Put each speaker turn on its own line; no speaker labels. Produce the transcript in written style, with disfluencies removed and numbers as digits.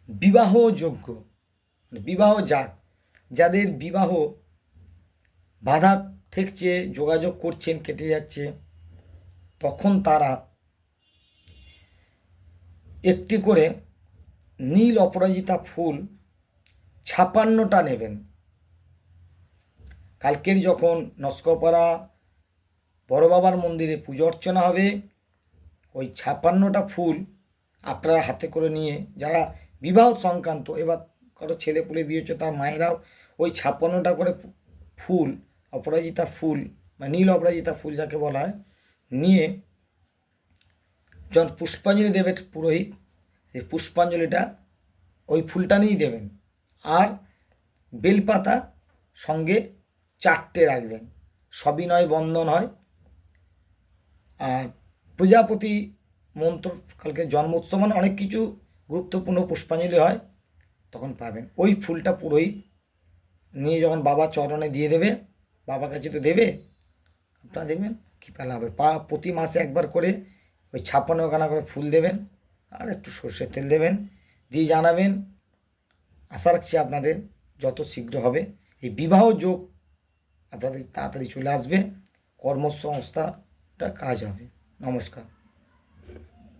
বিবাহযোগ্য, বিবাহ যাক, যাদের বিবাহ বাধা ঠেকছে, যোগাযোগ করছেন কেটে যাচ্ছে, তখন তারা একটি করে নীল অপরাজিতা ফুল 56টা নেবেন। কালকের যখন নস্কপাড়া বড় বাবার মন্দিরে পুজো অর্চনা হবে, ওই 56টা ফুল আপনারা হাতে করে নিয়ে, যারা বিবাহ সংক্রান্ত, এবার কারো ছেলে পুলে বিয়ে হচ্ছে, তার মায়েরাও ওই 56টা করে ফুল, অপরাজিতা ফুল বা নীল অপরাজিতা ফুল যাকে বলা হয়, নিয়ে যখন পুষ্পাঞ্জলি দেবে পুরোহিত, সেই পুষ্পাঞ্জলিটা ওই ফুলটা নিয়েই দেবেন। আর বেলপাতা সঙ্গে 4টে রাখবেন, সবিনয় বন্দন হয়। আর প্রজাপতি মন্ত্র, কালকে জন্মোৎসব, মানে অনেক কিছু গুরুত্বপূর্ণ পুষ্পাঞ্জলি হয়, তখন পাবেন। ওই ফুলটা পুরোহিত নিয়ে যখন বাবা চরণে দিয়ে দেবে, বাবার কাছে তো দেবে, আপনারা দেখবেন কী পেলা হবে। প্রতি মাসে একবার করে ওই 56খানা করে ফুল দেবেন, আর একটু সর্ষের তেল দেবেন, দিয়ে জানাবেন। আশা রাখছি আপনাদের যত শীঘ্র হবে এই বিবাহ যোগ আপনাদের তাড়াতাড়ি চলে আসবে, কর্মসংস্থাটা কাজ হবে। নমস্কার।